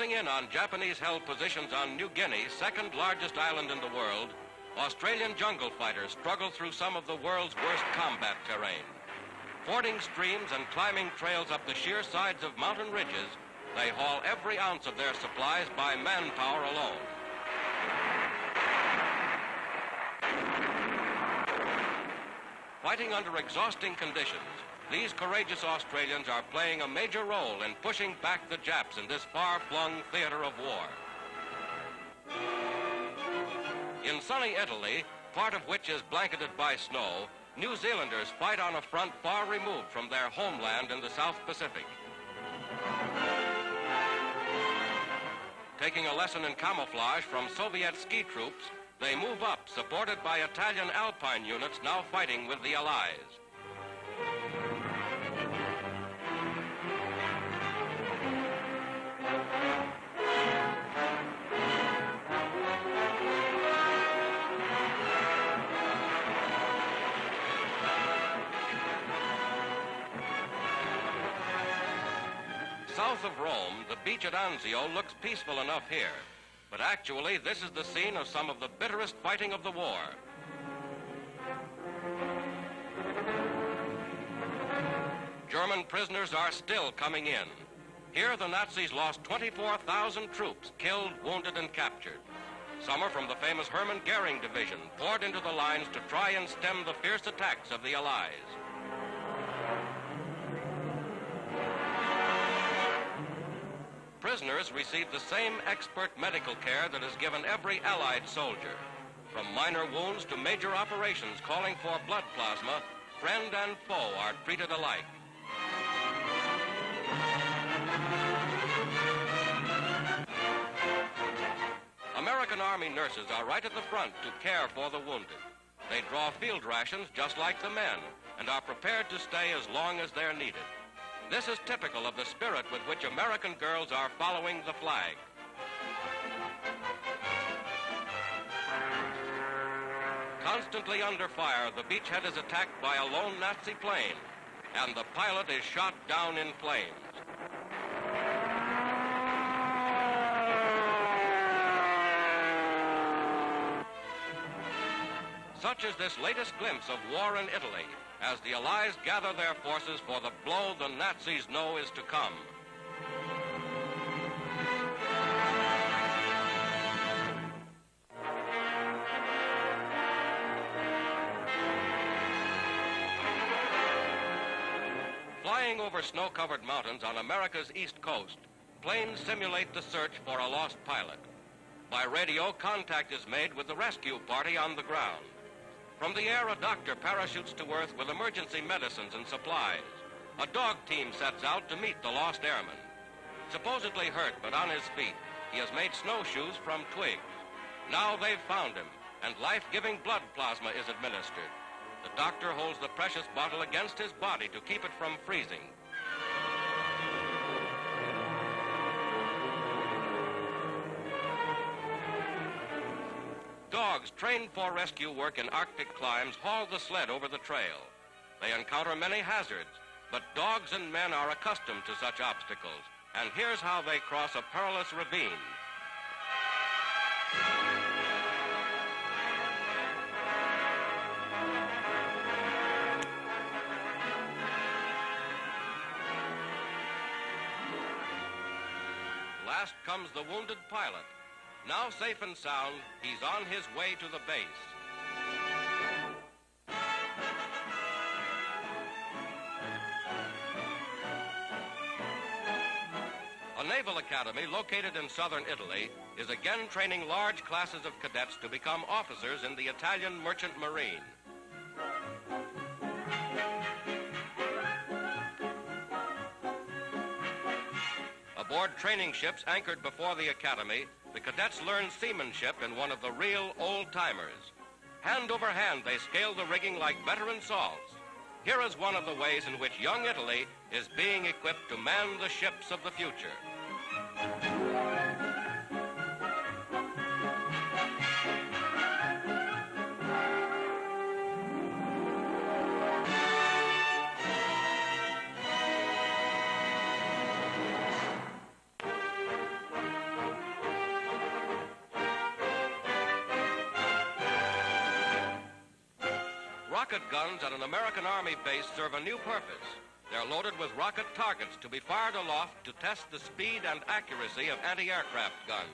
Closing in on Japanese-held positions on New Guinea, second largest island in the world, Australian jungle fighters struggle through some of the world's worst combat terrain. Fording streams and climbing trails up the sheer sides of mountain ridges, they haul every ounce of their supplies by manpower alone. Fighting under exhausting conditions, these courageous Australians are playing a major role in pushing back the Japs in this far-flung theater of war. In sunny Italy, part of which is blanketed by snow, New Zealanders fight on a front far removed from their homeland in the South Pacific. Taking a lesson in camouflage from Soviet ski troops, they move up, supported by Italian Alpine units now fighting with the Allies. South of Rome, the beach at Anzio looks peaceful enough here, but actually this is the scene of some of the bitterest fighting of the war. German prisoners are still coming in. Here the Nazis lost 24,000 troops, killed, wounded, and captured. Some are from the famous Hermann Goering division, poured into the lines to try and stem the fierce attacks of the Allies. Prisoners receive the same expert medical care that is given every Allied soldier. From minor wounds to major operations calling for blood plasma, friend and foe are treated alike. American Army nurses are right at the front to care for the wounded. They draw field rations just like the men and are prepared to stay as long as they're needed. This is typical of the spirit with which American girls are following the flag. Constantly under fire, the Beachhead is attacked by a lone Nazi plane, and the pilot is shot down in flames. Such is this latest glimpse of war in Italy, as the Allies gather their forces for the blow the Nazis know is to come. Flying over snow-covered mountains on America's east coast, planes simulate the search for a lost pilot. By radio, contact is made with the rescue party on the ground. From the air, a doctor parachutes to Earth with emergency medicines and supplies. A dog team sets out to meet the lost airman. Supposedly hurt but on his feet, he has made snowshoes from twigs. Now they've found him, and life-giving blood plasma is administered. The doctor holds the precious bottle against his body to keep it from freezing. Dogs trained for rescue work in Arctic climes haul the sled over the trail. They encounter many hazards, but dogs and men are accustomed to such obstacles. And here's how they cross a perilous ravine. Last comes the wounded pilot. Now safe and sound, he's on his way to the base. A naval academy located in southern Italy is again training large classes of cadets to become officers in the Italian merchant marine. Aboard training ships anchored before the academy, the cadets learn seamanship in one of the real old-timers. Hand over hand, they scale the rigging like veteran salts. Here is one of the ways in which young Italy is being equipped to man the ships of the future. rocket guns at an American Army base serve a new purpose. They're loaded with rocket targets to be fired aloft to test the speed and accuracy of anti-aircraft guns.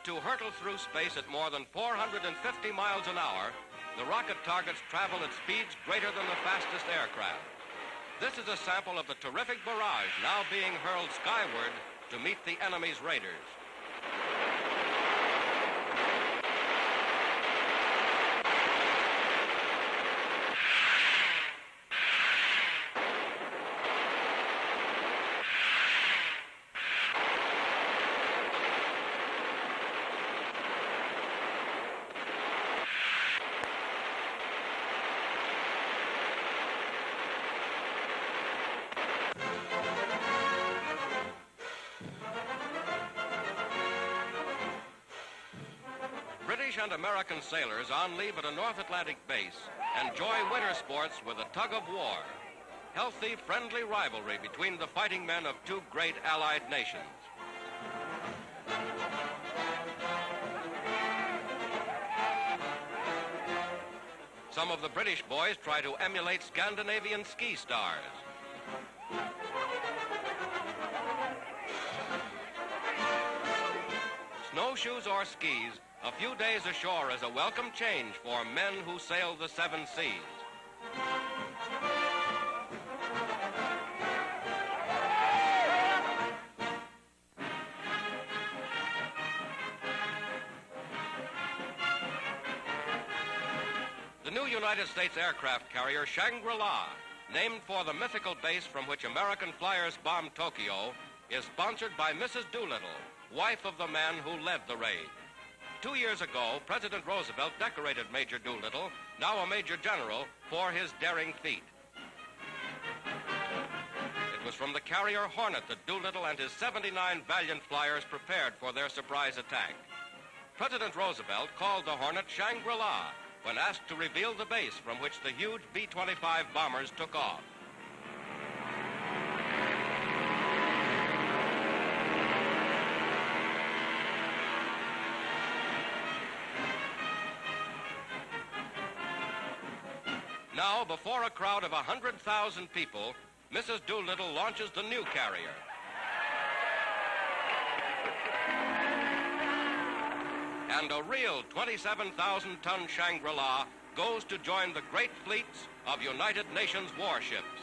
To hurtle through space at more than 450 miles an hour, the rocket targets travel at speeds greater than the fastest aircraft. This is a sample of the terrific barrage now being hurled skyward to meet the enemy's raiders. British and American sailors on leave at a North Atlantic base enjoy winter sports with a tug of war. Healthy, friendly rivalry between the fighting men of two great allied nations. Some of the British boys try to emulate Scandinavian ski stars. Snowshoes or skis, a few days ashore is a welcome change for men who sail the seven seas. The new United States aircraft carrier Shangri, named for the mythical base from which American flyers bombed Tokyo, is sponsored by Mrs. Doolittle, wife of the man who led the raid. 2 years ago, President Roosevelt decorated Major Doolittle, now a Major General, for his daring feat. It was from the carrier Hornet that Doolittle and his 79 valiant flyers prepared for their surprise attack. President Roosevelt called the Hornet Shangri-La when asked to reveal the base from which the huge B-25 bombers took off. Now, before a crowd of 100,000 people, Mrs. Doolittle launches the new carrier. And a real 27,000-ton Shangri-La goes to join the great fleets of United Nations warships.